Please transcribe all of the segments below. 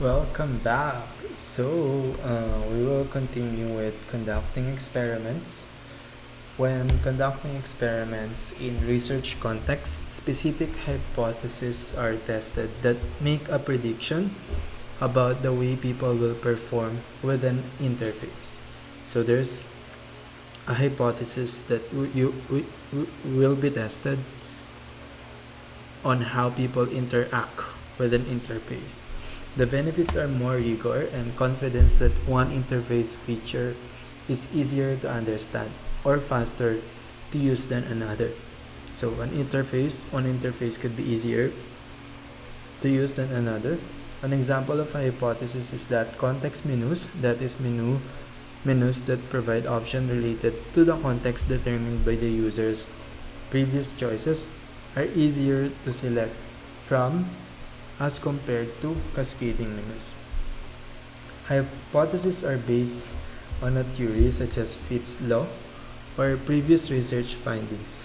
Welcome back. We will continue with conducting experiments. When conducting experiments in research context, specific hypotheses are tested that make a prediction about the way people will perform with an interface. So there's a hypothesis that will be tested on how people interact with an interface. The benefits are more rigor and confidence that one interface feature is easier to understand or faster to use than another. So one interface could be easier to use than another. An example of a hypothesis is that context menus, that is menus that provide options related to the context determined by the user's previous choices, are easier to select from as compared to cascading menus. Hypotheses are based on a theory such as Fitts' law or previous research findings.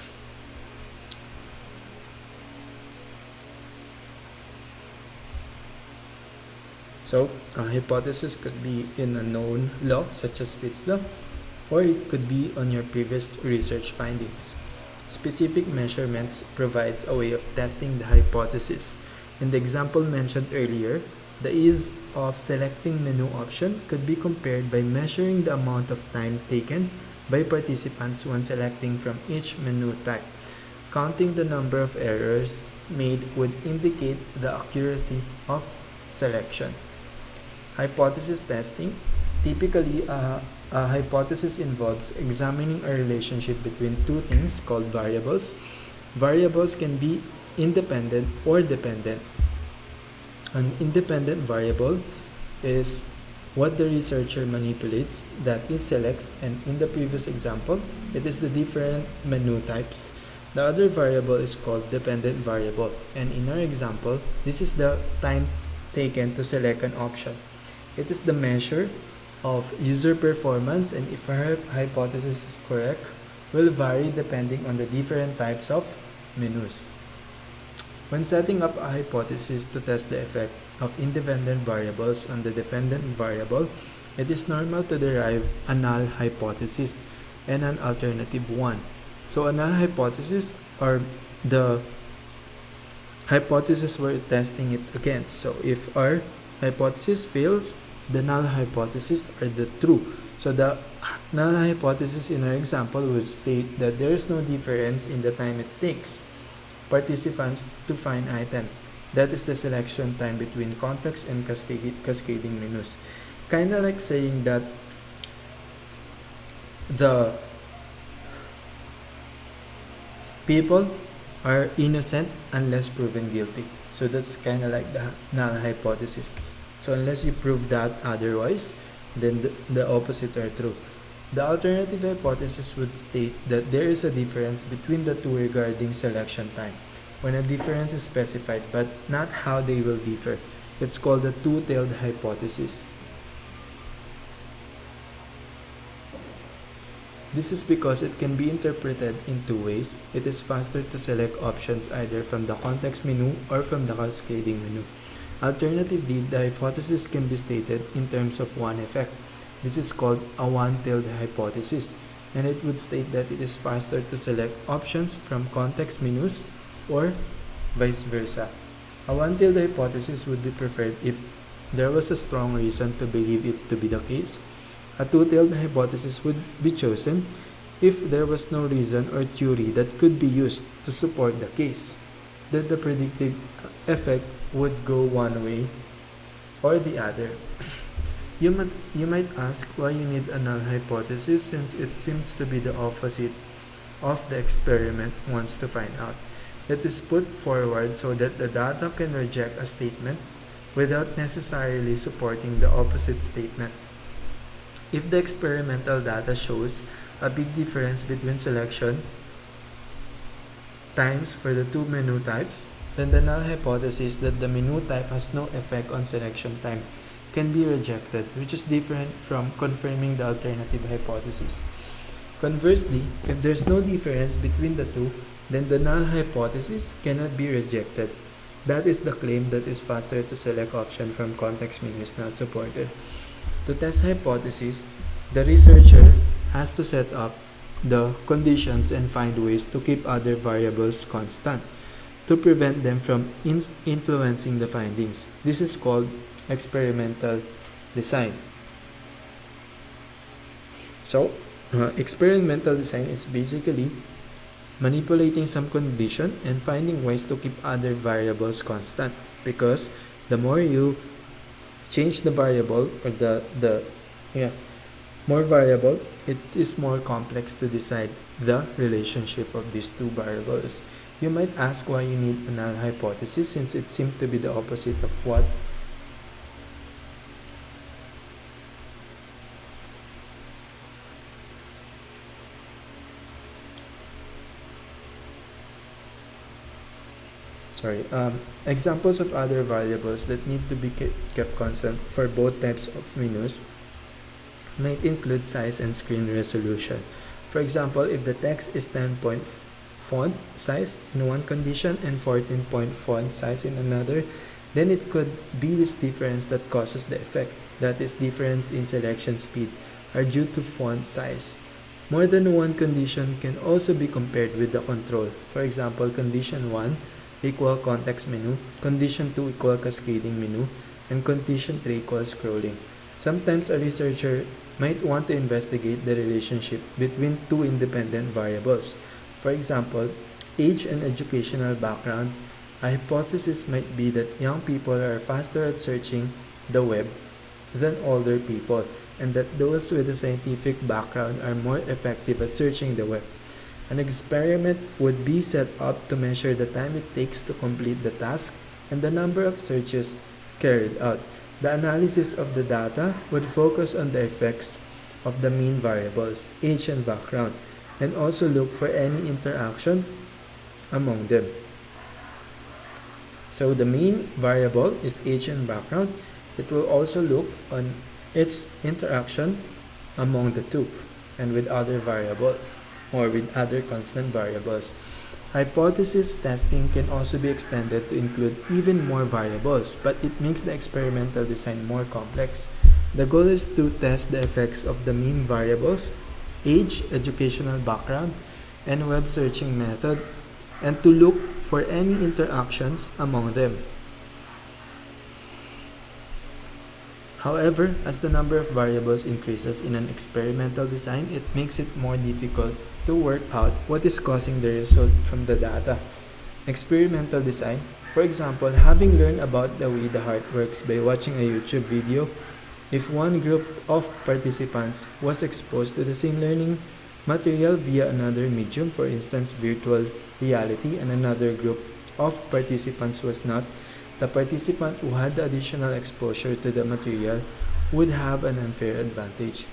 So, a hypothesis could be in a known law such as Fitts' law, or it could be on your previous research findings. Specific measurements provides a way of testing the hypothesis. In the example mentioned earlier, the ease of selecting menu option could be compared by measuring the amount of time taken by participants when selecting from each menu type. Counting the number of errors made would indicate the accuracy of selection. Hypothesis testing. Typically, a hypothesis involves examining a relationship between two things called variables. Variables can be independent or dependent. An independent variable is what the researcher manipulates, that is, selects, and in the previous example, it is the different menu types. The other variable is called dependent variable, and in our example, this is the time taken to select an option. It is the measure of user performance, and if our hypothesis is correct, will vary depending on the different types of menus. When setting up a hypothesis to test the effect of independent variables on the dependent variable, it is normal to derive a null hypothesis and an alternative one. So a null hypothesis are the hypothesis we're testing it against. So if our hypothesis fails, the null hypothesis are the true. So the null hypothesis in our example would state that there is no difference in the time it takes participants to find items. That is the selection time between context and cascading menus. Kind of like saying that the people are innocent unless proven guilty. So that's kind of like the null hypothesis. So unless you prove that otherwise, then the opposite are true. The alternative hypothesis would state that there is a difference between the two regarding selection time, when a difference is specified but not how they will differ. It's called the two-tailed hypothesis. This is because it can be interpreted in two ways. It is faster to select options either from the context menu or from the cascading menu. Alternatively, the hypothesis can be stated in terms of one effect. This is called a one-tailed hypothesis, and it would state that it is faster to select options from context menus or vice versa. A one-tailed hypothesis would be preferred if there was a strong reason to believe it to be the case. A two-tailed hypothesis would be chosen if there was no reason or theory that could be used to support the case, that the predicted effect would go one way or the other. You might ask why you need a null hypothesis, since it seems to be the opposite of the experiment wants to find out. It is put forward so that the data can reject a statement without necessarily supporting the opposite statement. If the experimental data shows a big difference between selection times for the two menu types, then the null hypothesis that the menu type has no effect on selection time can be rejected, which is different from confirming the alternative hypothesis. Conversely, if there's no difference between the two, then the null hypothesis cannot be rejected. That is the claim that is faster to select option from context menu is not supported. To test hypothesis, the researcher has to set up the conditions and find ways to keep other variables constant to prevent them from influencing the findings. This is called experimental design. So, experimental design is basically manipulating some condition and finding ways to keep other variables constant, because the more you change the variable, or more variable, it is more complex to decide the relationship of these two variables. You might ask why you need a null hypothesis, since it seems to be the opposite of what examples of other variables that need to be kept constant for both types of menus might include size and screen resolution. For example, if the text is 10-point font size in one condition and 14-point font size in another, then it could be this difference that causes the effect. That is, difference in selection speed are due to font size. More than one condition can also be compared with the control. For example, condition 1 equal context menu, condition 2 equal cascading menu, and condition 3 equal scrolling. Sometimes a researcher might want to investigate the relationship between two independent variables. For example, age and educational background. A hypothesis might be that young people are faster at searching the web than older people, and that those with a scientific background are more effective at searching the web. An experiment would be set up to measure the time it takes to complete the task and the number of searches carried out. The analysis of the data would focus on the effects of the mean variables, age and background, and also look for any interaction among them. So the mean variable is age and background. It will also look on its interaction among the two and with other variables, or with other constant variables. Hypothesis testing can also be extended to include even more variables, but it makes the experimental design more complex. The goal is to test the effects of the mean variables, age, educational background, and web searching method, and to look for any interactions among them. However, as the number of variables increases in an experimental design, it makes it more difficult to work out what is causing the result from the data. Experimental design, for example, having learned about the way the heart works by watching a YouTube video, if one group of participants was exposed to the same learning material via another medium, for instance virtual reality, and another group of participants was not, the participant who had the additional exposure to the material would have an unfair advantage.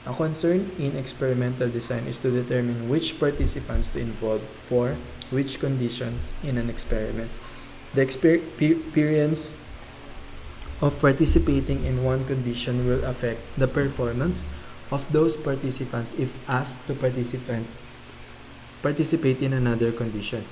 A concern in experimental design is to determine which participants to involve for which conditions in an experiment. The experience of participating in one condition will affect the performance of those participants if asked to participate in another condition.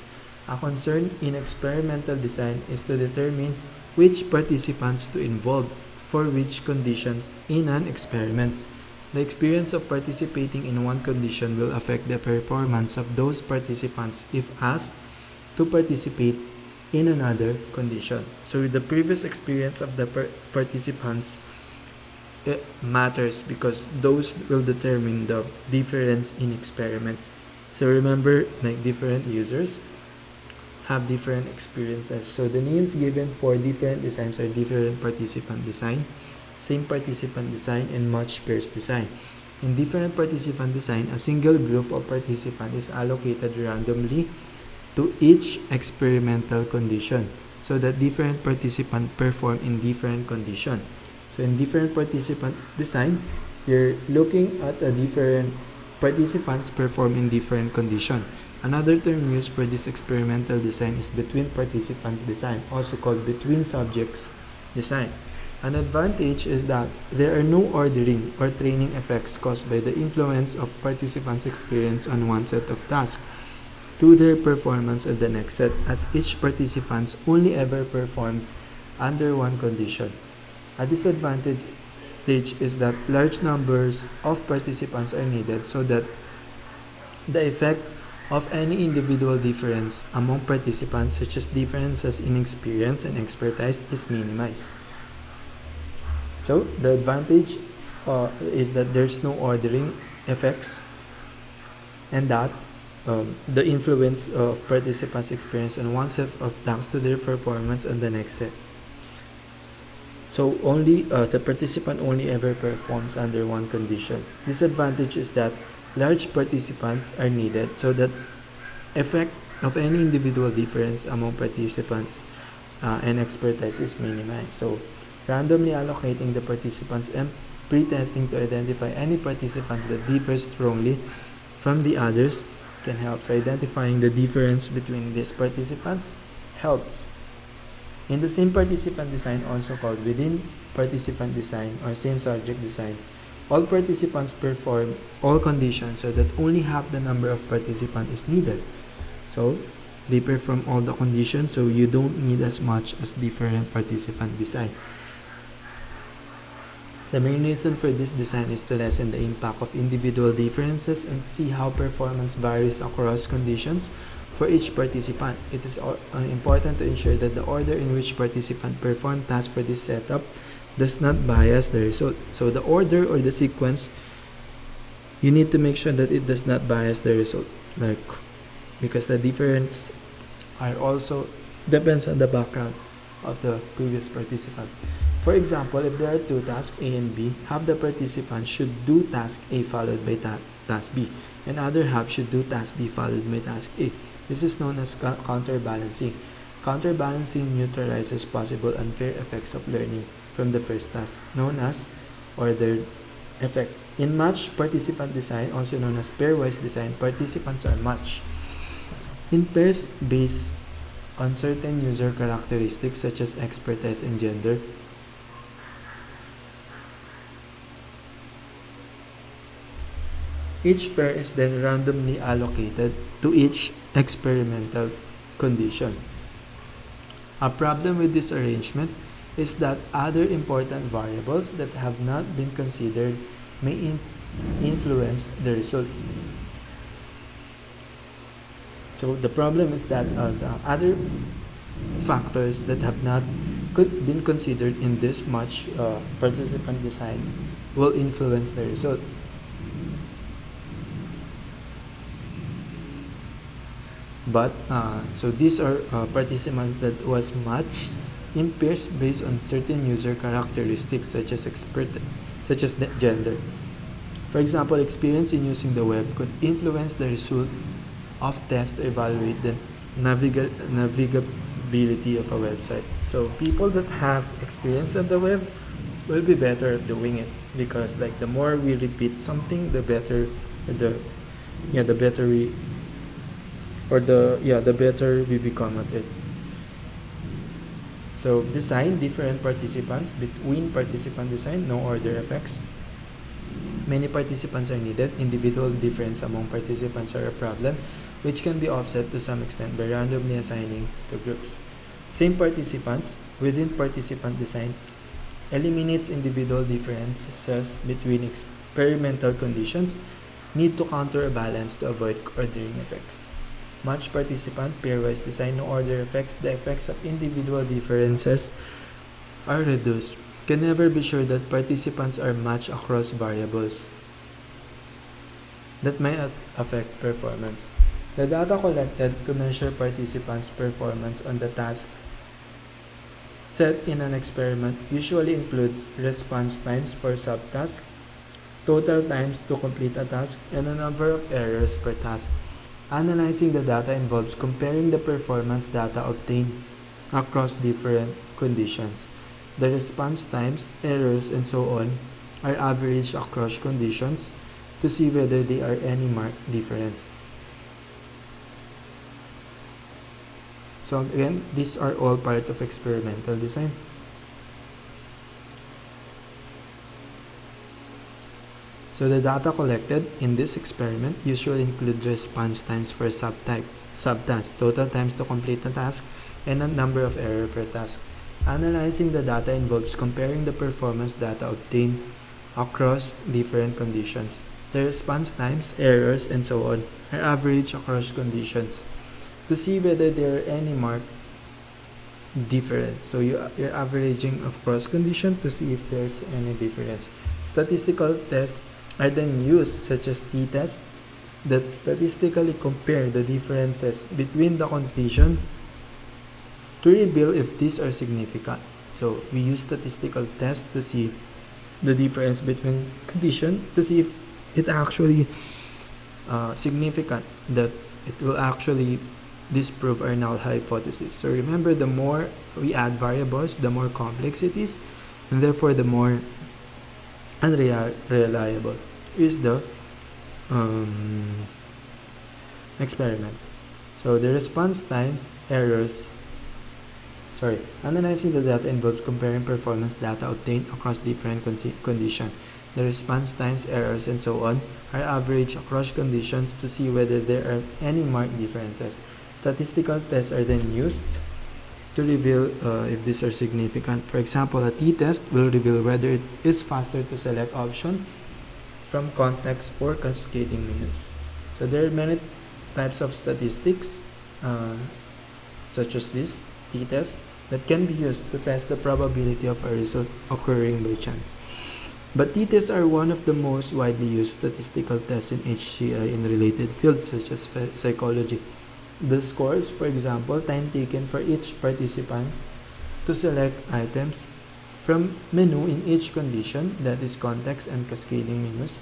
A concern in experimental design is to determine which participants to involve for which conditions in an experiment. The experience of participating in one condition will affect the performance of those participants if asked to participate in another condition. So the previous experience of the participants, it matters because those will determine the difference in experiments. So remember, like different users have different experiences. So the names given for different designs are different participant design, same participant design, and matched pairs design. In different participant design, a single group of participants is allocated randomly to each experimental condition so that different participants perform in different conditions. So in different participant design, you're looking at a different participants perform in different conditions. Another term used for this experimental design is between participants design, also called between subjects design. An advantage is that there are no ordering or training effects caused by the influence of participants' experience on one set of tasks. to their performance of the next set, as each participant only ever performs under one condition. A disadvantage is that large numbers of participants are needed so that the effect of any individual difference among participants, such as differences in experience and expertise, is minimized. So the advantage is that there's no ordering effects, and that the influence of participants' experience on one set of thanks to their performance on the next set. So only the participant only ever performs under one condition. Disadvantage is that large participants are needed so that effect of any individual difference among participants and expertise is minimized. So randomly allocating the participants and pre-testing to identify any participants that differ strongly from the others can help. So identifying the difference between these participants helps. In the same participant design, also called within participant design or same subject design, all participants perform all conditions so that only half the number of participants is needed. So they perform all the conditions, so you don't need as much as different participant design. The main reason for this design is to lessen the impact of individual differences and to see how performance varies across conditions for each participant. It is important to ensure that the order in which participants perform tasks for this setup does not bias the result. So the order or the sequence, you need to make sure that it does not bias the result, because the difference are also depends on the background of the previous participants. For example, if there are two tasks A and B, half the participants should do task A followed by task B, and other half should do task B followed by task A. This is known as counterbalancing. Counterbalancing neutralizes possible unfair effects of learning from the first task, known as ordered effect. In matched participant design, also known as pairwise design, participants are matched in pairs based on certain user characteristics such as expertise and gender. Each pair is then randomly allocated to each experimental condition. A problem with this arrangement is that other important variables that have not been considered may influence the results. So the problem is that the other factors that have not been considered in this match participant design will influence the result. But so these are participants that was matched in pairs based on certain user characteristics such as gender. For example, experience in using the web could influence the result of tests to evaluate the navigability of a website. So people that have experience on the web will be better at doing it, because the more we repeat something, the better the better we become at it. So design different participants between participant design, no order effects. Many participants are needed. Individual difference among participants are a problem, which can be offset to some extent by randomly assigning to groups. Same participants within participant design eliminates individual differences between experimental conditions, need to counterbalance to avoid ordering effects. Matched participant, pairwise design, no order effects, the effects of individual differences are reduced. Can never be sure that participants are matched across variables that may affect performance. The data collected to measure participants' performance on the task set in an experiment usually includes response times for subtasks, total times to complete a task, and a number of errors per task. Analyzing the data involves comparing the performance data obtained across different conditions. The response times, errors, and so on are averaged across conditions to see whether there are any marked difference. So again, these are all part of experimental design. So the data collected in this experiment usually include response times for subtypes. subtasks, total times to complete the task, and a number of errors per task. Analyzing the data involves comparing the performance data obtained across different conditions. The response times, errors, and so on are averaged across conditions to see whether there are any marked difference. So you're averaging across condition to see if there's any difference. Statistical tests are then used, such as t-test, that statistically compare the differences between the condition to reveal if these are significant. So we use statistical tests to see the difference between condition to see if it actually significant, that it will actually disprove our null hypothesis. So remember, the more we add variables, the more complex it is, and therefore the more unreliable is the experiments. So the response times, errors, analyzing the data involves comparing performance data obtained across different conditions. The response times, errors, and so on are averaged across conditions to see whether there are any marked differences. Statistical tests are then used to reveal if these are significant. For example, a t-test will reveal whether it is faster to select option from context or cascading menus. So there are many types of statistics, such as this t-test, that can be used to test the probability of a result occurring by chance. But t-tests are one of the most widely used statistical tests in HCI in related fields such as psychology. The scores, for example, time taken for each participant to select items from menu in each condition, that is context and cascading menus,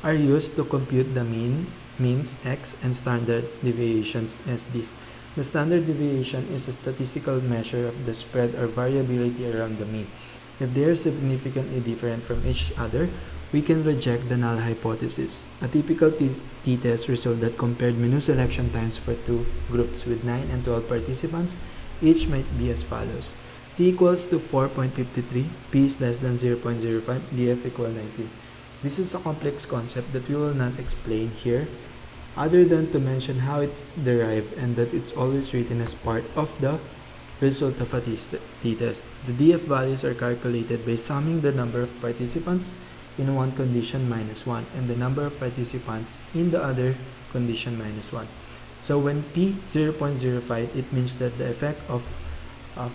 are used to compute the mean, means x, and standard deviations as this. The standard deviation is a statistical measure of the spread or variability around the mean. If they are significantly different from each other, we can reject the null hypothesis. A typical t-test result that compared menu selection times for two groups with 9 and 12 participants each might be as follows. T equals to 4.53, P is less than 0.05, DF equal 19. This is a complex concept that we will not explain here, other than to mention how it's derived and that it's always written as part of the result of a t-test. The DF values are calculated by summing the number of participants in one condition minus 1 and the number of participants in the other condition minus 1. So when P 0.05, it means that the effect of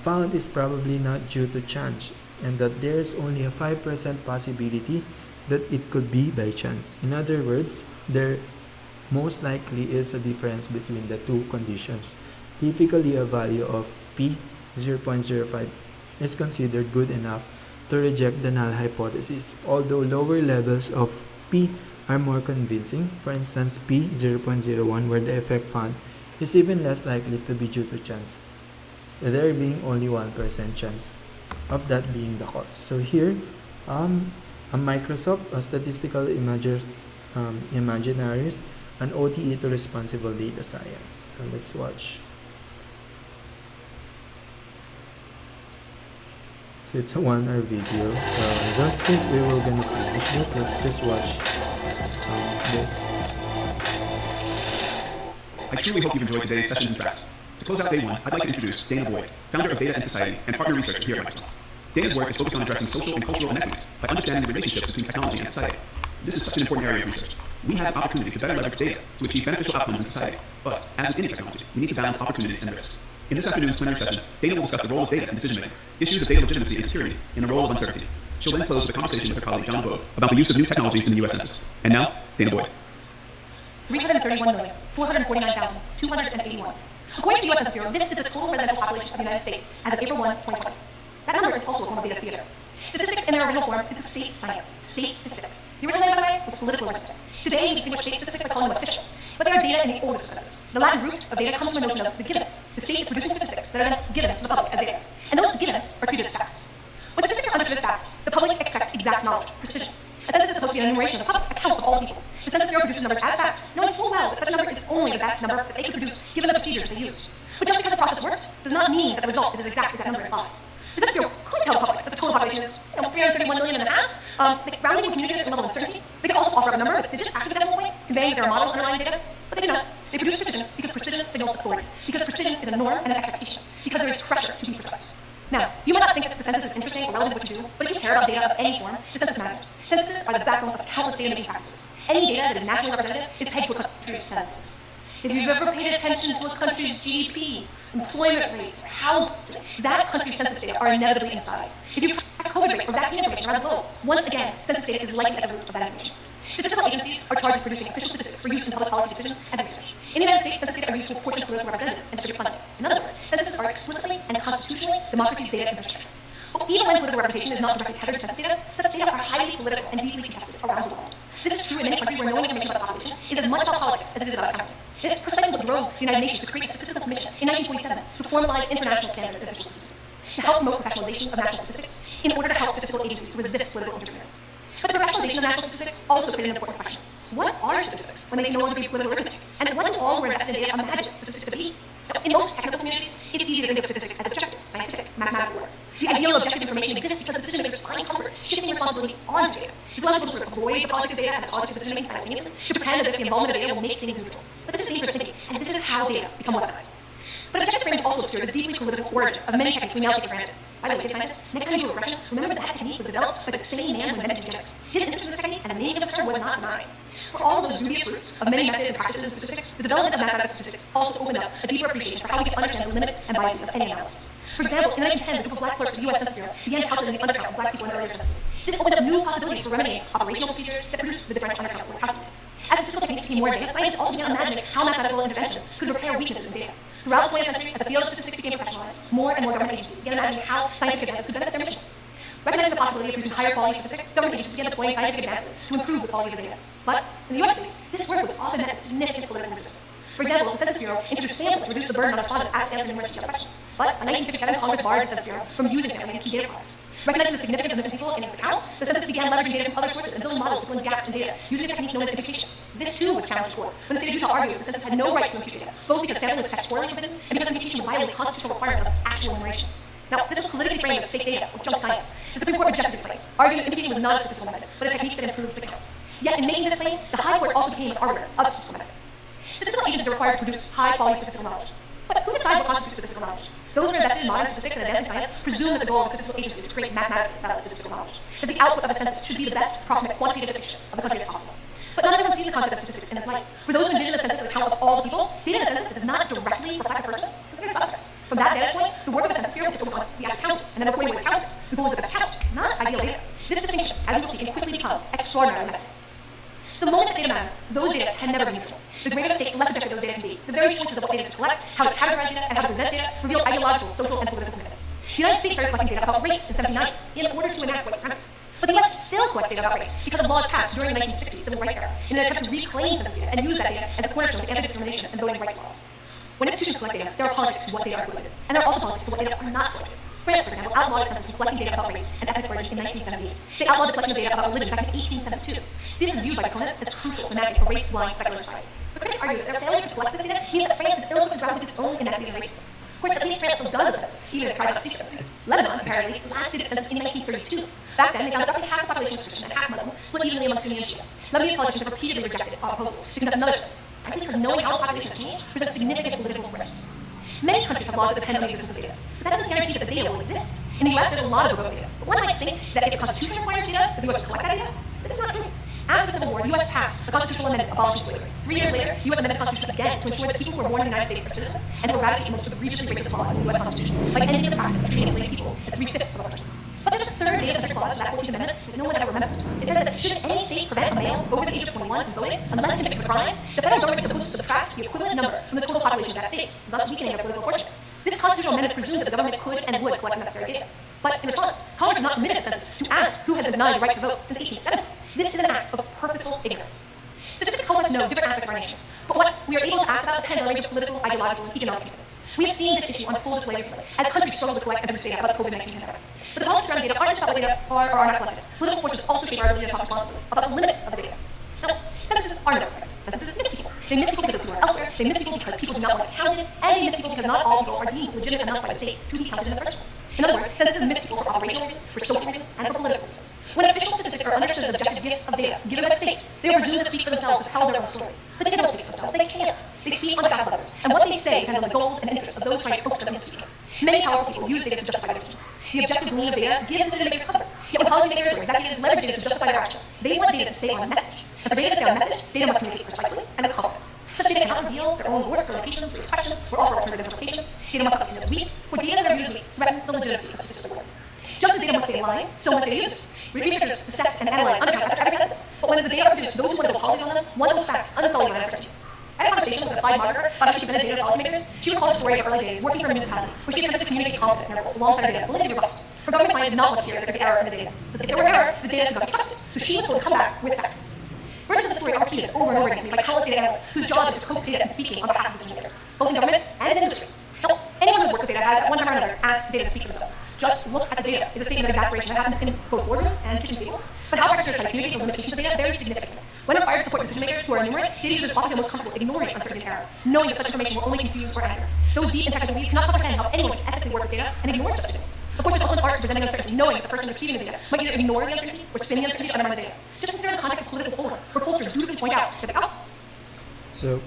found is probably not due to chance, and that there is only a 5% possibility that it could be by chance. In other words, there most likely is a difference between the two conditions. Typically, a value of P 0.05 is considered good enough to reject the null hypothesis, although lower levels of P are more convincing. For instance, P 0.01, where the effect found is even less likely to be due to chance, there being only 1% chance of that being the cause. So here, a Microsoft, a statistical imaginaries, an OTE to responsible data science. So let's watch. So it's a 1 hour video, so I don't think we will gonna finish this. Let's just watch some of this. I truly hope you've enjoyed today's sessions and tracks. To close out day one, I'd like to introduce Dana Boyd, founder of Data and Society and partner researcher here at Microsoft. Dana's work is focused on addressing social and cultural inequities by understanding the relationships between technology and society. This is such an important area of research. We have opportunity to better leverage data to achieve beneficial outcomes in society, but as with any technology, we need to balance opportunities and risks. In this afternoon's plenary session, Dana will discuss the role of data in decision-making, issues of data legitimacy and security, and the role of uncertainty. She'll then close with a conversation with her colleague John Bowe about the use of new technologies in the U.S. Census. And now, Dana Boyd. 331,449,281. According to the U.S. Census Bureau, this is the total residential population of the United States as of April 1, 2020. That number is also a form of data theater. Statistics in their original form is the state science, statistics. The original name, by the way, was political arithmetic. Today, we distinguish state statistics by calling them official, but they are data in the oldest sense. The Latin root of data comes from the notion of the givens. The state is producing statistics that are then given to the public as data, and those givens are treated as facts. When statistics are understood as facts, the public expects exact knowledge, precision. A census is supposed to be an enumeration of the public account of all people. The Census Bureau produces numbers as facts, knowing full well that such a number is only the best number that they can produce given the procedures they use. But just because the process worked does not mean that the result is as exact as that number implies. The Census Bureau could tell the public that the total population is 331 million and a half. Rounding and communicating a certain level of uncertainty. They could also offer up a number with digits after the decimal point, conveying that there are models underlying data, but they did They produce precision because precision signals authority, because precision is a norm and an expectation, because there is pressure to be precise. Now, you might not think that the census is interesting or relevant to what you do, but if you care about data of any form, the census matters. Censuses are the backbone of countless data-making practices. Any data that is nationally representative is pegged to a country's census. If you've ever paid attention to a country's GDP, employment rates, or housing, that country's census data are inevitably inside. If you track COVID rates or vaccine information around the globe, once again, census data is likely at the root of that information. Statistical agencies are charged with producing official statistics for use in public policy decisions and research. In the United States, census data are used to apportion political representatives and distribute funding. In other words, censuses are explicitly and constitutionally democracy's data infrastructure. But even when political representation is not directly tethered to census data, such data are highly political and deeply contested around the world. This is true in many countries where knowing information about the population is as much about politics as it is about accounting. And it's precisely what drove the United Nations to create a statistical commission in 1947 to formalize international standards in official statistics, to help promote professionalization of national statistics in order to help statistical agencies resist political interference. But the professionalization of national statistics also created an important question. What are statistics when they can no longer be political arithmetic? And what do all who are invested in data imagine statistics to be? Now, in most technical communities, it's easy to think of statistics as objective, scientific, mathematical work. The ideal objective information exists because decision makers find comfort shifting responsibility onto data. It's allowed people to sort of avoid the politics of data and the politics of decision making simultaneously to pretend as if the involvement of data will make things neutral. But this is dangerous thinking, and this is how data become weaponized. But objective frames also obscure the deeply political origins of many techniques we now take for granted. By the way, data scientists, next time you do a regression, remember that technique was developed by the same man who invented eugenics. His interest in this technique and the naming of this term was not mine. For all of those dubious roots of many methods and practices in statistics, the development of mathematical statistics also opened up a deeper appreciation for how we can understand the limits and biases of any analysis. For example, in the 1910s, a group of black clerks at the U.S. Census Bureau began calculating the undercount of black people in earlier censuses. This opened up new possibilities for remedying operational procedures that produced the differential undercounts that were calculated. As statistical techniques became more advanced, scientists also began imagining how mathematical interventions could repair weaknesses in data. Throughout the 20th century, as the field of statistics became professionalized, more and more government agencies began imagining how scientific advances could benefit their mission. Recognizing the possibility of producing higher quality statistics, government agencies began deploying scientific advances to improve the quality of the data. But in the U.S. case, this work was often met with significant political resistance. For example, the Census Bureau introduced sampling to reduce the burden on respondents asked to answer numerous detailed questions. But in 1957, Congress barred the Census Bureau from using sampling in key data products. Recognizing the significance of missing people in the count, the census began leveraging data from other sources and building models to fill in gaps in data using a technique known as imputation. This too was challenged in court when the state of Utah argued that the census had no right to impute data, both because sampling was statutorily forbidden and because imputation would violate constitutional requirements of actual enumeration. Now, this was politically framed as fake data or junk science. The Supreme Court rejected this claim, arguing that imputation was not a statistical method, but a technique that improved the count. Yet, in making this claim, the High Court also became an arbiter of statistical methods. Statistical agencies are required to produce high-quality statistical knowledge. But who decides what constitutes statistical knowledge? Those who are invested in modern statistics and advanced science presume that the goal of a statistical agency is to create mathematically valid statistical knowledge, that the output of a census should be the best approximate quantitative depiction of the country as possible. But not everyone sees the concept of statistics in this light. For those who envision a census as a count of all the people, data in a census that does not directly reflect a person is very suspect. From that vantage point, the work of a census bureau is to focus on the act of counting, and then reporting what is counted. The goal is the best count, not ideal data. This distinction, as we will see, can quickly become extraordinarily messy. So the moment that data matter, those data can never be neutral. The greater the stakes, the less objective those data can be. The very choices of what data to collect, how to categorize data, and how to present data reveal ideological, social, and political commitments. The United States started collecting data about race in 1790 in order to enact white supremacy. But the U.S. still collects data about race because of laws passed during the 1960s civil rights era in an attempt to reclaim census data and use that data as a cornerstone of anti-discrimination and voting rights laws. When institutions collect data, there are politics to what data are collected, and there are also politics to what data are not collected. France, for example, outlawed its census from collecting data about race and ethnic origin in 1978. They outlawed the collection of data about religion back in 1872. This is viewed by opponents as crucial to managing a race-blind secular society. But critics argue that their failure to collect this data means that France is ill-equipped to grapple with its own inequities and racism. Of course, at least France still does a census, even if it tries to cease it. Lebanon, apparently, last did its census in 1932. Back then, they found that roughly half the population was Christian and half Muslim, split evenly among Sunni and Shia. Lebanese politicians have repeatedly rejected proposals to conduct another census, frankly because knowing how the population has changed presents significant political risks. Many countries have laws that depend on the existence of data, but that doesn't guarantee that the data will exist. In the US, there's a lot of remote data, but one might think that if the Constitution requires data, that the US will collect that data. This is not true. After the Civil War, the U.S. passed a constitutional amendment abolishing slavery. 3 years later, the U.S. amended the Constitution again to ensure that people who were born in the United States are citizens and to eradicate most egregiously racist laws in the U.S. Constitution by ending the practice of treating enslaved peoples as 3/5 of a person. But there's a third data-centric clause in that 14th Amendment that no one ever remembers. It says that should any state prevent a male over the age of 21 from voting unless convicted of a crime, the federal government is supposed to subtract the equivalent number from the total population of that state, thus weakening their political apportionment. This constitutional amendment presumed that the government could and would collect the necessary data. But in response, Congress has not permitted a census to ask who has been denied the right to vote since 1870. This is an act of purposeful ignorance. Statistics help us know different aspects of our nation, but what we are able to ask about depends on a range of political, ideological, and economic commitments. We have seen this issue on full display recently, as countries struggle to collect and produce data about the COVID-19 pandemic. But the politics around data aren't just about what data are or are not collected. Political forces also shape our ability to talk responsibly about the limits of the data. Now, censuses are never perfect. Censuses miss people. They miss people because people are elsewhere, they miss people because people do not want to be counted, and they miss people because not all people are deemed legitimate enough by the state to be counted in the first place. In other words, censuses miss people for operational reasons, for social reasons, and for political reasons. When official statistics are understood as objective gifts of data given by the state, they are presumed to speak for themselves to tell their own story. But they don't speak for themselves. They can't. They speak use data to justify their decisions. The objective gleaning of data gives decision makers comfort. Yet when policymakers or executives leverage data to justify their actions, they want data to stay on message. And for data to stay on message, data must communicate precisely and with confidence. Such data cannot reveal their own works or limitations, raise questions, or offer alternative interpretations. Data must not be seen as weak, for data that are used weak threaten the legitimacy of statistical work. Just as data must stay in line, so must data users. Researchers dissect and analyze undercount after every census, but when the data are produced, those who want to build policies on them want those facts unsullied by uncertainty. I had a conversation with an applied marketer about how she presented data to policymakers. She would call a story of early days working for a municipality, where she attempted to communicate confidence in her goals alongside data willing to be rebuffed. Her government client did not want to hear that there could be error in the data, because if there were error, the data could not be trusted. So she was told to come back with facts. Versions of the story are repeated over and over again to me by countless data analysts whose job is to coax data and speaking on behalf of decision makers, both in government and in industry. Now, anyone who's worked with data has, at one time or another, asked data to speak for themselves. Just look at the data is a statement of exasperation that happens in both boardrooms and kitchen tables. But how practitioners try to communicate the limitations of data varies significantly. When required to support decision makers who are enumerate, data users often feel most comfortable ignoring uncertainty and error, knowing that such information will only confuse or anger. Those deep and technical leads cannot comprehend how anyone can ethically work with data and ignore such things. Of course, there's also an art to presenting uncertainty, knowing that the person receiving the data might either ignore the uncertainty or spin the uncertainty to undermine the data. Just consider the context of political polling, where pollsters dutifully point out that the So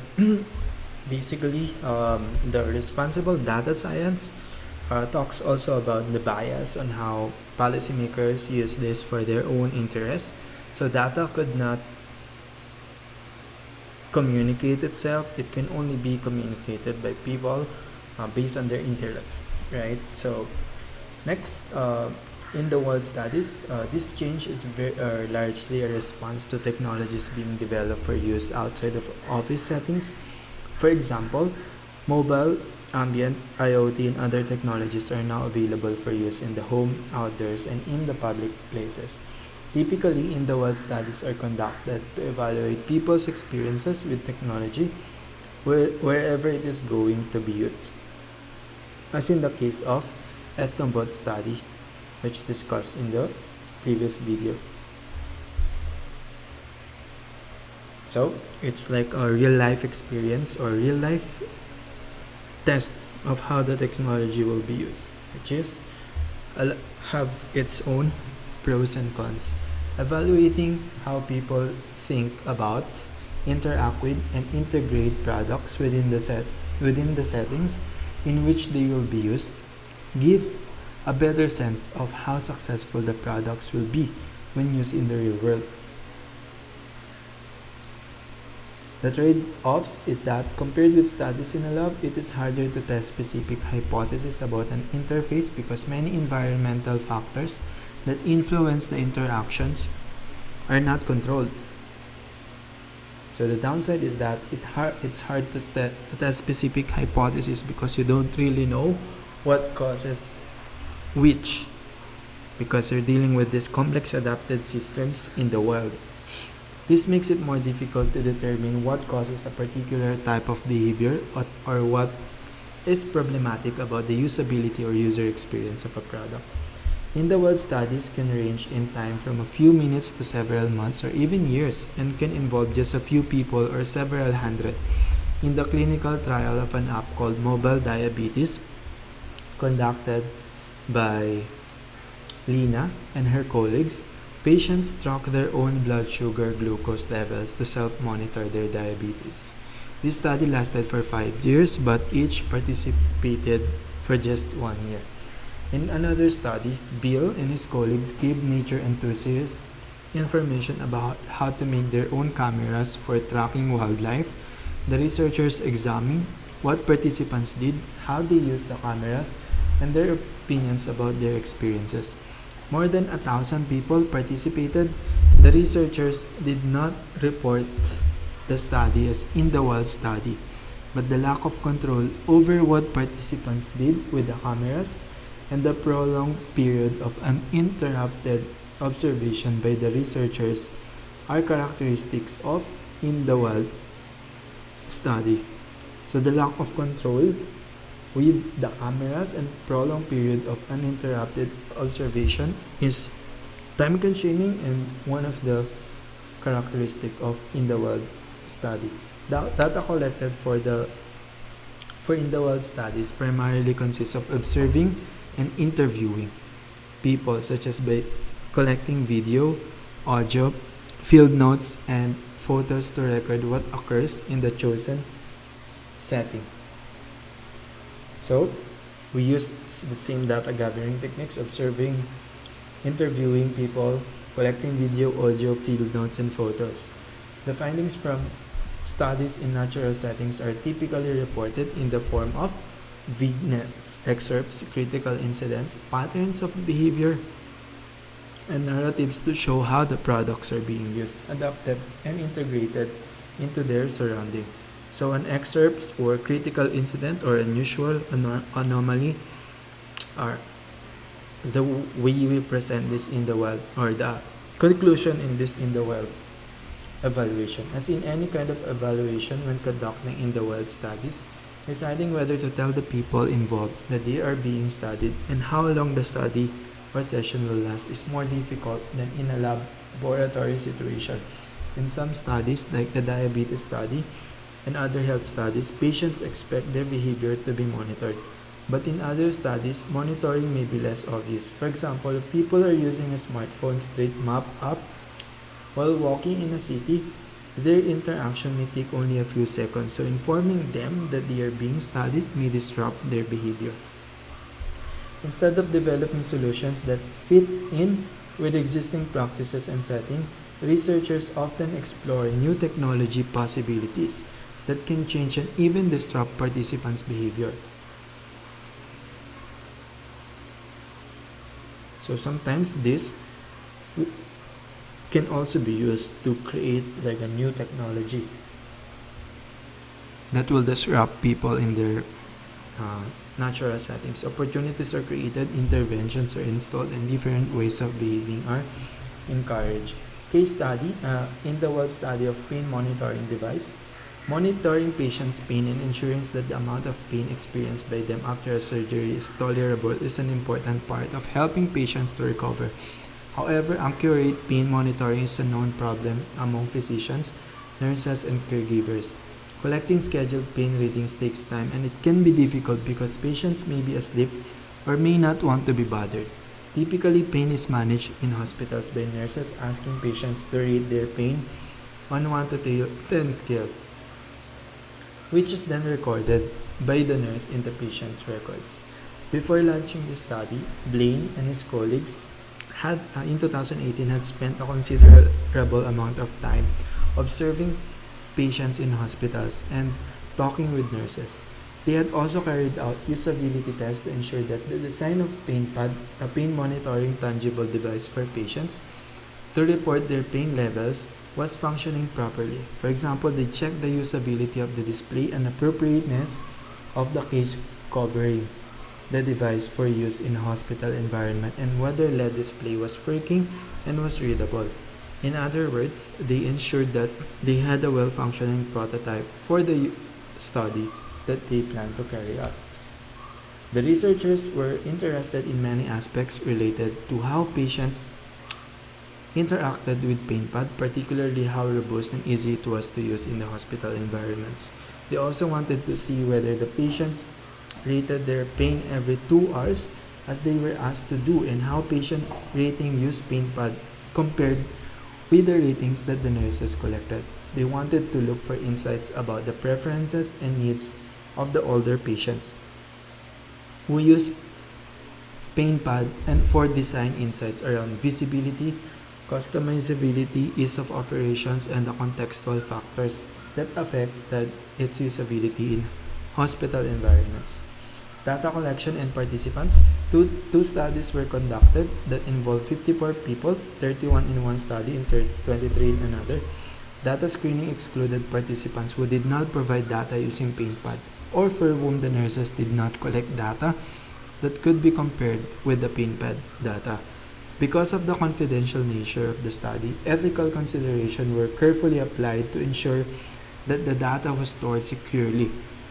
basically, the responsible data science talks also about the bias on how policymakers use this for their own interests. So data could not communicate itself. It can only be communicated by people based on their interests, right? So next, in the world studies, this change is largely a response to technologies being developed for use outside of office settings. For example, mobile, ambient, IoT, and other technologies are now available for use in the home, outdoors, and in the public places. Typically, in-the-world studies are conducted to evaluate people's experiences with technology wherever it is going to be used. As in the case of Ethnobot study, which discussed in the previous video. So, it's like a real-life experience or real-life test of how the technology will be used, which is have its own pros and cons. Evaluating how people think about, interact with, and integrate products within the settings in which they will be used gives a better sense of how successful the products will be when used in the real world. The trade-offs is that compared with studies in a lab, it is harder to test specific hypotheses about an interface because many environmental factors that influence the interactions are not controlled. So the downside is that it's hard to test specific hypotheses because you don't really know what causes which, because you're dealing with these complex adapted systems in the world. This makes it more difficult to determine what causes a particular type of behavior or what is problematic about the usability or user experience of a product. In-the-world studies can range in time from a few minutes to several months or even years and can involve just a few people or several hundred. In the clinical trial of an app called Mobile Diabetes, conducted by Lina and her colleagues, patients track their own blood sugar glucose levels to self-monitor their diabetes. This study lasted for 5 years, but each participated for just 1 year. In another study, Bill and his colleagues gave nature enthusiasts information about how to make their own cameras for tracking wildlife. The researchers examined what participants did, how they used the cameras, and their opinions about their experiences. More than 1,000 people participated. The researchers did not report the study as in-the-wild study, but the lack of control over what participants did with the cameras and the prolonged period of uninterrupted observation by the researchers are characteristics of in-the-wild study. So the lack of control with the cameras and prolonged period of uninterrupted observation is time-consuming and one of the characteristics of in-the-wild study. Data collected for in-the-wild studies primarily consists of observing and interviewing people, such as by collecting video, audio, field notes, and photos to record what occurs in the chosen setting. So, We used the same data gathering techniques, observing, interviewing people, collecting video, audio, field notes, and photos. The findings from studies in natural settings are typically reported in the form of vignettes, excerpts, critical incidents, patterns of behavior, and narratives to show how the products are being used, adapted, and integrated into their surrounding. So an excerpts or critical incident or unusual anomaly are the way we present this in the wild, or the conclusion in this in the wild evaluation. As in any kind of evaluation when conducting in the wild studies, deciding whether to tell the people involved that they are being studied and how long the study or session will last is more difficult than in a laboratory situation. In some studies, like the diabetes study and other health studies, patients expect their behavior to be monitored. But in other studies, monitoring may be less obvious. For example, if people are using a smartphone street map app while walking in a city, their interaction may take only a few seconds, so informing them that they are being studied may disrupt their behavior. Instead of developing solutions that fit in with existing practices and settings, researchers often explore new technology possibilities that can change and even disrupt participants' behavior. So sometimes this can also be used to create like a new technology that will disrupt people in their natural settings. Opportunities are created, interventions are installed, and different ways of behaving are encouraged. Case study, in the world study of pain monitoring device, monitoring patients' pain and ensuring that the amount of pain experienced by them after a surgery is tolerable is an important part of helping patients to recover. However, accurate pain monitoring is a known problem among physicians, nurses, and caregivers. Collecting scheduled pain readings takes time, and it can be difficult because patients may be asleep or may not want to be bothered. Typically, pain is managed in hospitals by nurses asking patients to rate their pain on 1 to 10 scale, which is then recorded by the nurse in the patient's records. Before launching the study, Blaine and his colleagues had in 2018 had spent a considerable amount of time observing patients in hospitals and talking with nurses. They had also carried out usability tests to ensure that the design of PainPad, a pain monitoring tangible device for patients to report their pain levels, was functioning properly. For example, they checked the usability of the display and appropriateness of the case covering the device for use in a hospital environment and whether LED display was working and was readable. In other words, they ensured that they had a well-functioning prototype for the study that they planned to carry out. The researchers were interested in many aspects related to how patients interacted with PainPad, particularly how robust and easy it was to use in the hospital environments. They also wanted to see whether the patients rated their pain every 2 hours as they were asked to do, and how patients' rating used PainPad compared with the ratings that the nurses collected. They wanted to look for insights about the preferences and needs of the older patients who use PainPad, and for design insights around visibility, customizability, ease of operations, and the contextual factors that affected its usability in hospital environments. Data collection and participants. Two studies were conducted that involved 54 people, 31 in one study and 23 in another. Data screening excluded participants who did not provide data using PainPad or for whom the nurses did not collect data that could be compared with the PainPad data. Because of the confidential nature of the study, ethical considerations were carefully applied to ensure that the data was stored securely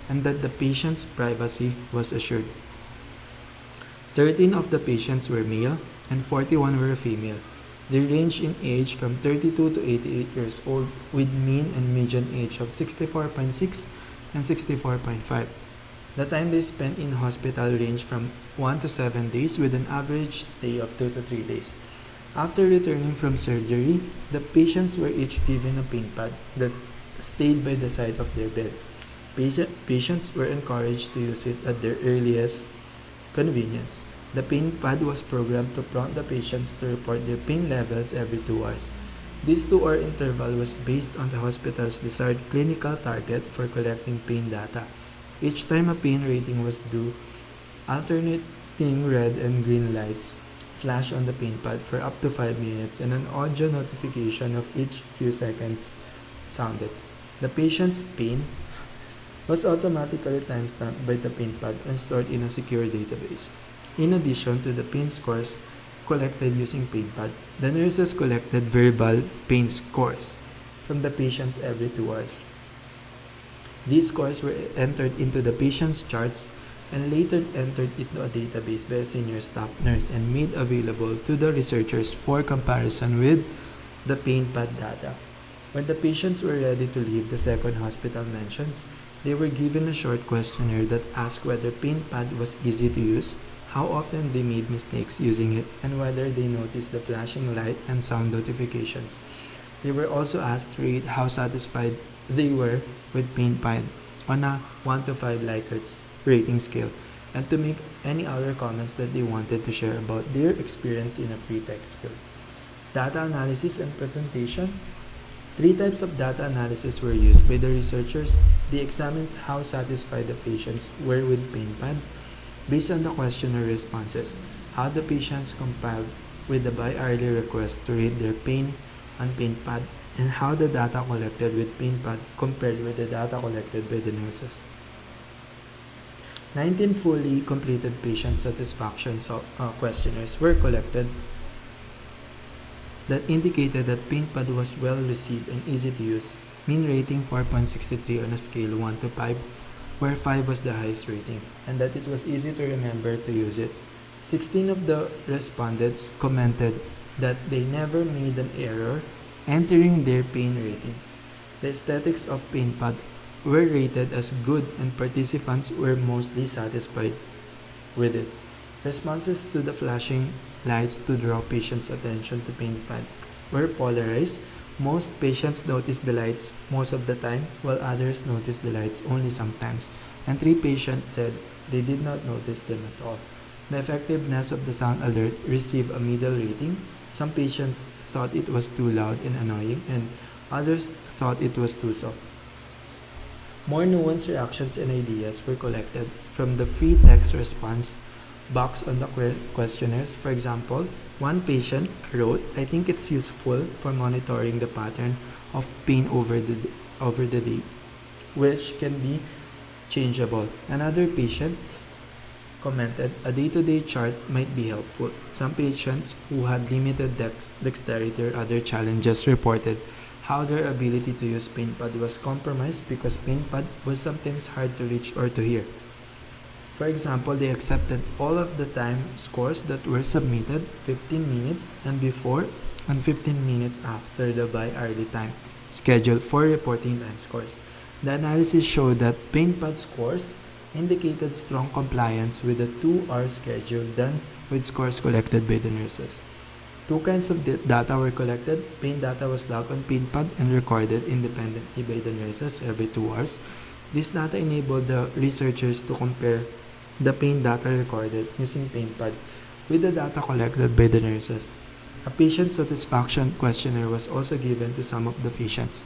and that the patient's privacy was assured. 13 of the patients were male and 41 were female. They ranged in age from 32 to 88 years old, with mean and median age of 64.6 and 64.5. The time they spent in hospital ranged from 1 to 7 days, with an average stay of 2 to 3 days. After returning from surgery, the patients were each given a PainPad that stayed by the side of their bed. Patients were encouraged to use it at their earliest Convenience. The pain pad was programmed to prompt the patients to report their pain levels every 2 hours. This 2-hour interval was based on the hospital's desired clinical target for collecting pain data. Each time a pain rating was due, alternating red and green lights flash on the pain pad for up to 5 minutes, and an audio notification of each few seconds sounded. The patient's pain was automatically timestamped by the pain pad and stored in a secure database. In addition to the pain scores collected using pain pad, the nurses collected verbal pain scores from the patients every 2 hours. These scores were entered into the patient's charts and later entered into a database by a senior staff nurse and made available to the researchers for comparison with the pain pad data. When the patients were ready to leave the second hospital mentions, they were given a short questionnaire that asked whether pain pad was easy to use, how often they made mistakes using it, and whether they noticed the flashing light and sound notifications. They were also asked to rate how satisfied they were with pain pad on a 1 to 5 Likert rating scale, and to make any other comments that they wanted to share about their experience in a free text field. Data analysis and presentation. 3 types of data analysis were used by the researchers. They examined how satisfied the patients were with pain pad based on the questionnaire responses, how the patients compiled with the bi-hourly request to rate their pain on pain pad, and how the data collected with pain pad compared with the data collected by the nurses. 19 fully completed patient satisfaction questionnaires were collected that indicated that pain pad was well received and easy to use. Mean rating 4.63 on a scale 1 to 5, where 5 was the highest rating, and that it was easy to remember to use it. 16 of the respondents commented that they never made an error entering their pain ratings. The aesthetics of pain pad were rated as good, and participants were mostly satisfied with it. Responses to the flashing lights to draw patients' attention to pain pad were polarized. Most patients noticed the lights most of the time, while others noticed the lights only sometimes, and 3 patients said they did not notice them at all. The effectiveness of the sound alert received a middle rating. Some patients thought it was too loud and annoying, and others thought it was too soft. More nuanced reactions and ideas were collected from the free text response box on the questionnaires. For example, one patient wrote, "I think it's useful for monitoring the pattern of pain over the day, which can be changeable." Another patient commented, "A day-to-day chart might be helpful." Some patients who had limited dexterity or other challenges reported how their ability to use pain pad was compromised because pain pad was sometimes hard to reach or to hear. For example, they accepted all of the time scores that were submitted 15 minutes and before and 15 minutes after the bi-hourly time scheduled for reporting time scores. The analysis showed that pain pad scores indicated strong compliance with the 2-hour schedule done with scores collected by the nurses. 2 kinds of data were collected. Pain data was logged on pain pad and recorded independently by the nurses every 2 hours. This data enabled the researchers to compare the pain data recorded using pain pad with the data collected by the nurses. A patient satisfaction questionnaire was also given to some of the patients.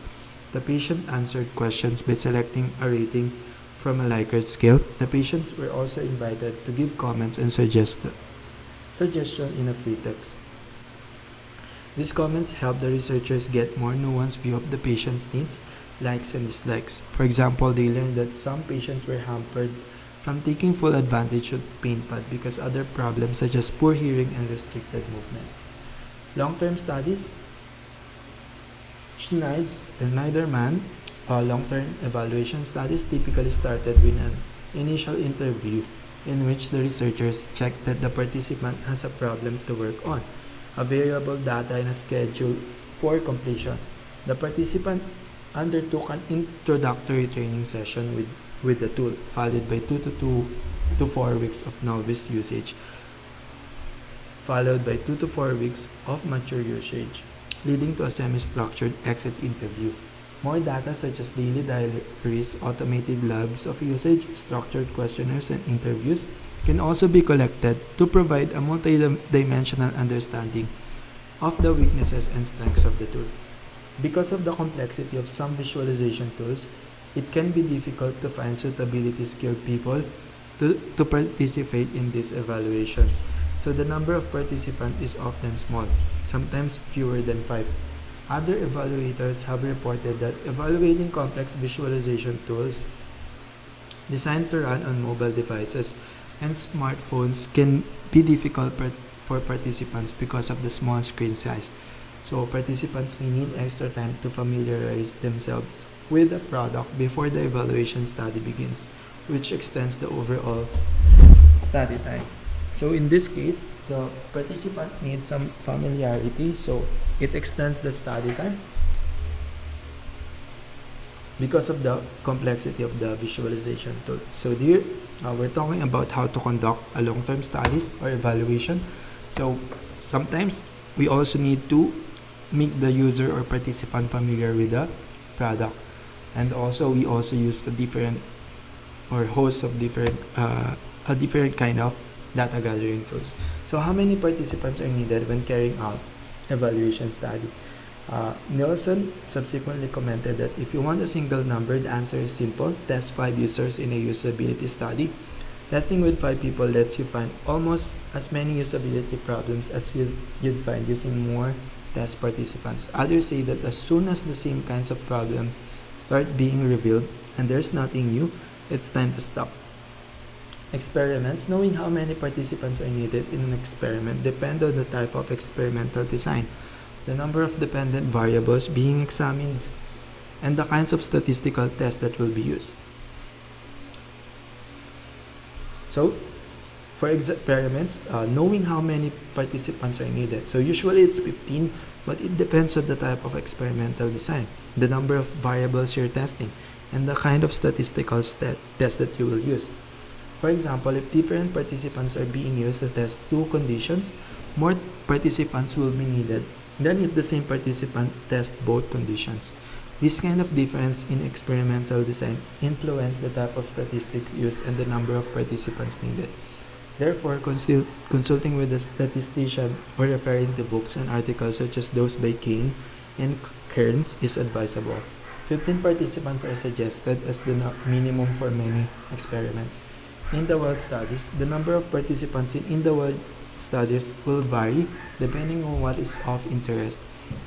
The patient answered questions by selecting a rating from a Likert scale. The patients were also invited to give comments and suggestions in a free text. These comments helped the researchers get more nuanced view of the patient's needs, likes, and dislikes. For example, they learned that some patients were hampered from taking full advantage of pain pad because other problems such as poor hearing and restricted movement. Long-term studies. Schneiderman long-term evaluation studies typically started with an initial interview in which the researchers checked that the participant has a problem to work on, a variable data, and a schedule for completion. The participant undertook an introductory training session with the tool, followed by 2 to 4 weeks of novice usage, followed by 2 to 4 weeks of mature usage, leading to a semi-structured exit interview. More data such as daily diaries, automated logs of usage, structured questionnaires, and interviews can also be collected to provide a multi-dimensional understanding of the weaknesses and strengths of the tool. Because of the complexity of some visualization tools, it can be difficult to find suitability skilled people to participate in these evaluations. So the number of participants is often small, sometimes fewer than 5. Other evaluators have reported that evaluating complex visualization tools designed to run on mobile devices and smartphones can be difficult for participants because of the small screen size. So participants may need extra time to familiarize themselves with the product before the evaluation study begins, which extends the overall study time. So in this case, the participant needs some familiarity, so it extends the study time because of the complexity of the visualization tool. So here, we're talking about how to conduct a long-term studies or evaluation. So sometimes we also need to make the user or participant familiar with the product, and also we also use a different or host of different a different kind of data gathering tools. So how many participants are needed when carrying out evaluation study? Nielsen subsequently commented that if you want a single number, the answer is simple: test 5 users in a usability study. Testing with 5 people lets you find almost as many usability problems as you'd find using more test participants. Others say that as soon as the same kinds of problems start being revealed and there's nothing new, it's time to stop. Experiments. Knowing how many participants are needed in an experiment depend on the type of experimental design, the number of dependent variables being examined, and the kinds of statistical tests that will be used. So, for experiments, knowing how many participants are needed. So usually it's 15, but it depends on the type of experimental design, the number of variables you're testing, and the kind of statistical test that you will use. For example, if different participants are being used to test 2 conditions, more participants will be needed than if the same participant tests both conditions. This kind of difference in experimental design influence the type of statistics used and the number of participants needed. Therefore, consulting with a statistician or referring to books and articles such as those by Kane and Kearns is advisable. 15 participants are suggested as the minimum for many experiments. In the world studies, the number of participants in the world studies will vary depending on what is of interest.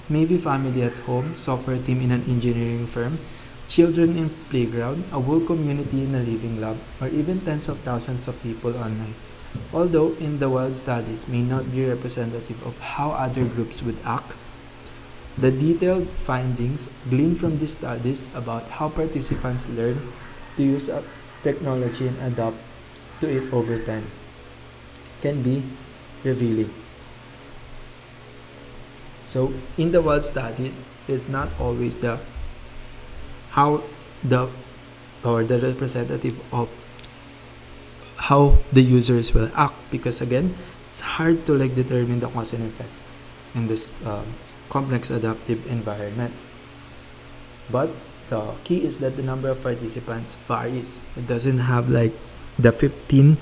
Maybe family at home, software team in an engineering firm, children in playground, a whole community in a living lab, or even tens of thousands of people online. Although in the world studies may not be representative of how other groups would act, the detailed findings gleaned from these studies about how participants learn to use a technology and adapt to it over time can be revealing. So in the world studies, it's not always the representative of how the users will act, because again, it's hard to determine the cause and effect in this complex adaptive environment. But the key is that the number of participants varies. It doesn't have the 15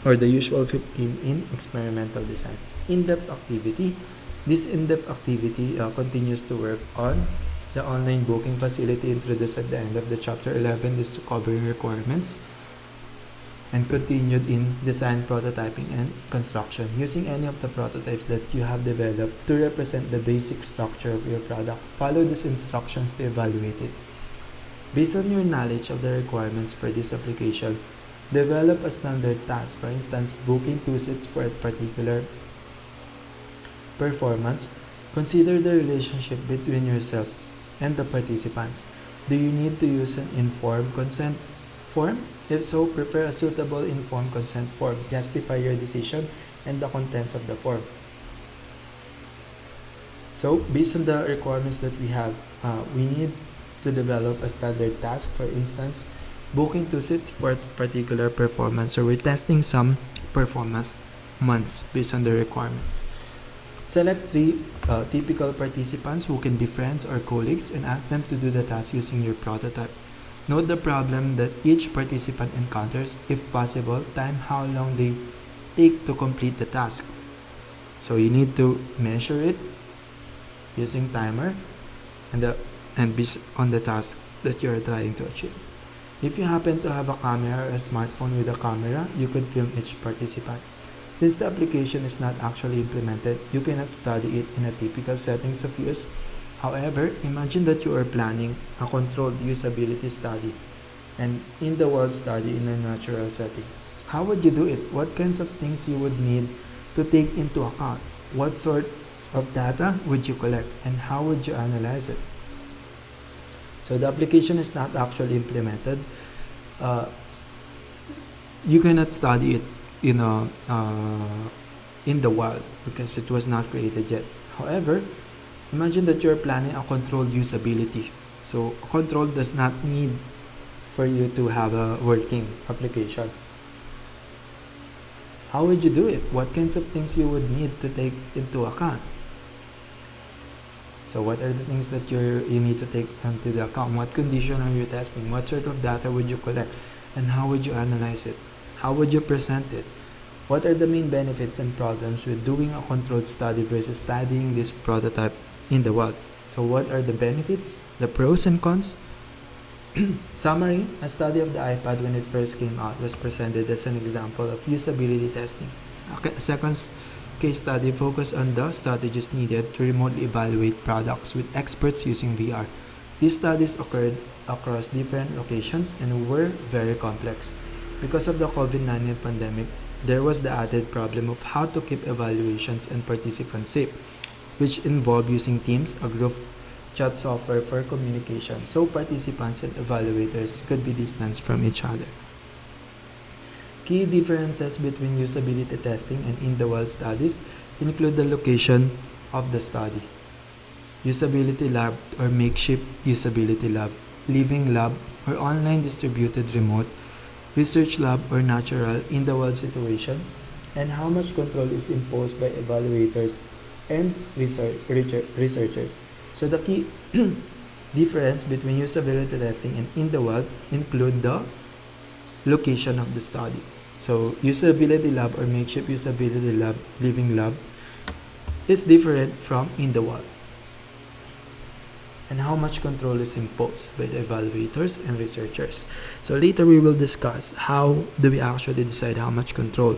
or the usual 15 in experimental design. In-depth activity. This in-depth activity continues to work on the online booking facility introduced at the end of the chapter 11, discovering requirements, and continued in design, prototyping, and construction, using any of the prototypes that you have developed to represent the basic structure of your product. Follow these instructions to evaluate it. Based on your knowledge of the requirements for this application, develop a standard task. For instance, booking 2 seats for a particular performance. Consider the relationship between yourself and the participants. Do you need to use an informed consent form? If so, prepare a suitable informed consent form. Justify your decision and the contents of the form. So, based on the requirements that we have, we need to develop a standard task. For instance, booking 2 seats for a particular performance. So, we're testing some performance months based on the requirements. Select 3 typical participants who can be friends or colleagues and ask them to do the task using your prototype. Note the problem that each participant encounters. If possible, time how long they take to complete the task. So you need to measure it using timer and based on the task that you're trying to achieve. If you happen to have a camera or a smartphone with a camera, you could film each participant. Since the application is not actually implemented, you cannot study it in a typical settings of use. However, imagine that you are planning a controlled usability study and in the world study in a natural setting. How would you do it? What kinds of things you would need to take into account? What sort of data would you collect and how would you analyze it? So the application is not actually implemented. You cannot study it in the wild because it was not created yet. However, imagine that you're planning a controlled usability. So control does not need for you to have a working application. How would you do it? What kinds of things you would need to take into account? So what are the things that you need to take into the account? What condition are you testing? What sort of data would you collect? And how would you analyze it? How would you present it? What are the main benefits and problems with doing a controlled study versus studying this prototype in the wild? So what are the benefits, the pros and cons? Summary, a study of the iPad when it first came out was presented as an example of usability testing. A second case study focused on the strategies needed to remotely evaluate products with experts using VR. These studies occurred across different locations and were very complex. Because of the COVID-19 pandemic, there was the added problem of how to keep evaluations and participants safe, which involved using Teams, a group chat software for communication, so participants and evaluators could be distanced from each other. Key differences between usability testing and in-the-wild studies include the location of the study. Usability lab or makeshift usability lab, living lab or online distributed remote, research lab or natural in-the-wild situation, and how much control is imposed by evaluators and researchers. So the key difference between usability testing and in the wild include the location of the study. So usability lab or makeshift usability lab, living lab is different from in the wild. And how much control is imposed by the evaluators and researchers. So later we will discuss how do we actually decide how much control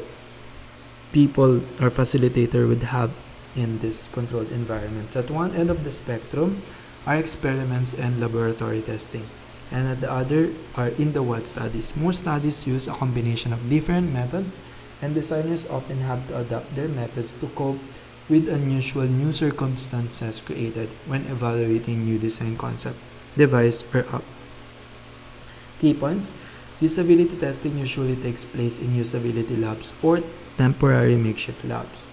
people or facilitator would have in this controlled environments. At one end of the spectrum are experiments and laboratory testing, and at the other are in-the-wild studies. Most studies use a combination of different methods, and designers often have to adapt their methods to cope with unusual new circumstances created when evaluating new design concept, device, or app. Key points: usability testing usually takes place in usability labs or temporary makeshift labs.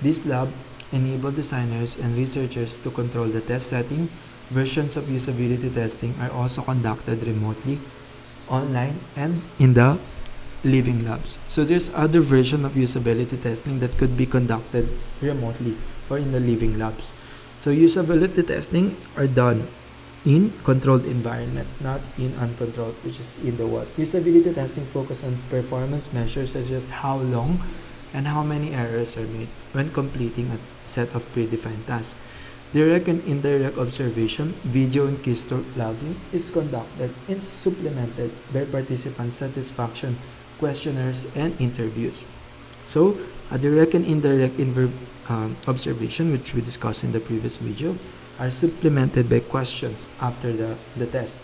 This lab enable designers and researchers to control the test setting. Versions of usability testing are also conducted remotely, online, and in the living labs. So there's other version of usability testing that could be conducted remotely or in the living labs. So usability testing are done in controlled environment, not in uncontrolled, which is in the wild. Usability testing focus on performance measures such as how long and how many errors are made when completing a set of predefined tasks. Direct and indirect observation, video and keystroke logging is conducted and supplemented by participant satisfaction questionnaires and interviews. So, a direct and indirect observation, which we discussed in the previous video, are supplemented by questions after the test.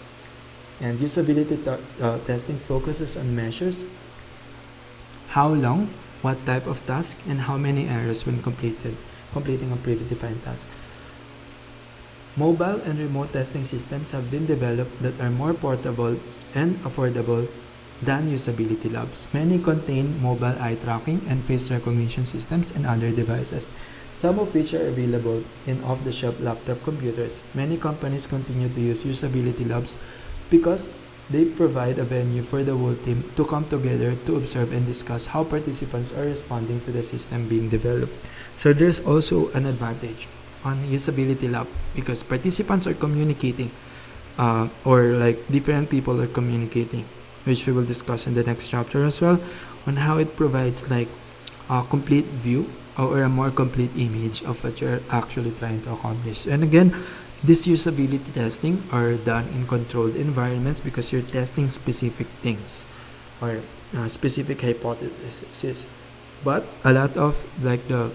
And usability testing focuses on measures, how long, what type of task, and how many errors when completing a predefined task. Mobile and remote testing systems have been developed that are more portable and affordable than usability labs. Many contain mobile eye tracking and face recognition systems and other devices, some of which are available in off-the-shelf laptop computers. Many companies continue to use usability labs because they provide a venue for the whole team to come together to observe and discuss how participants are responding to the system being developed. So there's also an advantage on usability lab because participants are communicating or like different people are communicating, which we will discuss in the next chapter as well, on how it provides like a complete view or a more complete image of what you're actually trying to accomplish. And again, this usability testing are done in controlled environments because you're testing specific things or specific hypotheses. But a lot of like the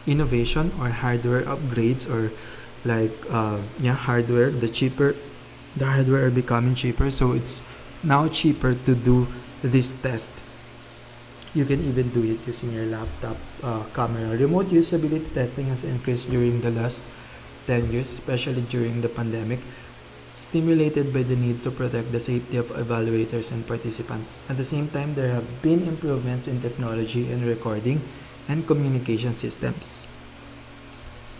innovation or hardware upgrades or like hardware, the hardware are becoming cheaper, so it's now cheaper to do this test. You can even do it using your laptop camera. Remote usability testing has increased during the last 10 years, especially during the pandemic, stimulated by the need to protect the safety of evaluators and participants. At the same time, there have been improvements in technology and recording and communication systems.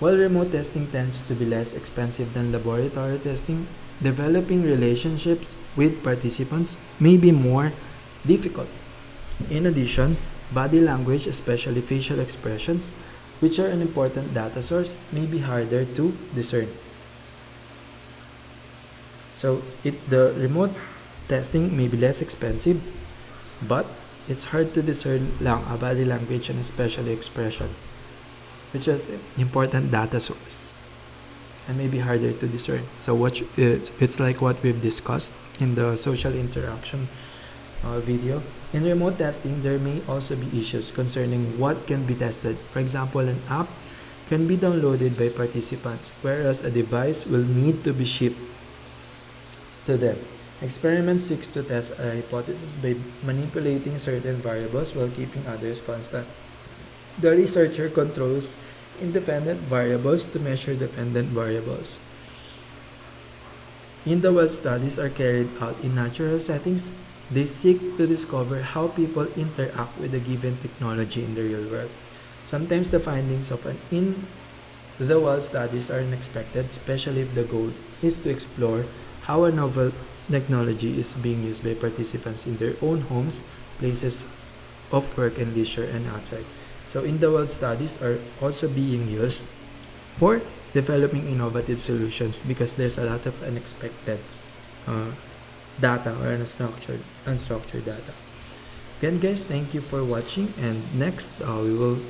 While remote testing tends to be less expensive than laboratory testing, developing relationships with participants may be more difficult. In addition, body language, especially facial expressions, which are an important data source, may be harder to discern. So the remote testing may be less expensive, but it's hard to discern body language and especially expressions, which is an important data source and may be harder to discern. So it's like what we've discussed in the social interaction video. In remote testing, there may also be issues concerning what can be tested. For example, an app can be downloaded by participants, whereas a device will need to be shipped to them. Experiment seeks to test a hypothesis by manipulating certain variables while keeping others constant. The researcher controls independent variables to measure dependent variables. In the world, studies are carried out in natural settings. They seek to discover how people interact with a given technology in the real world. Sometimes the findings of an in-the-world studies are unexpected, especially if the goal is to explore how a novel technology is being used by participants in their own homes, places of work and leisure, and outside. So in-the-world studies are also being used for developing innovative solutions because there's a lot of unexpected data or unstructured data. Again guys, thank you for watching, and next we will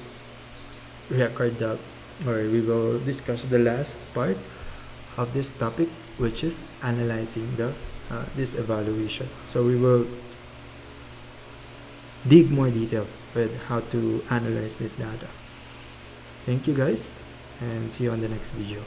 we will discuss the last part of this topic, which is analyzing this evaluation. So we will dig more detail with how to analyze this data. Thank you guys, and see you on the next video.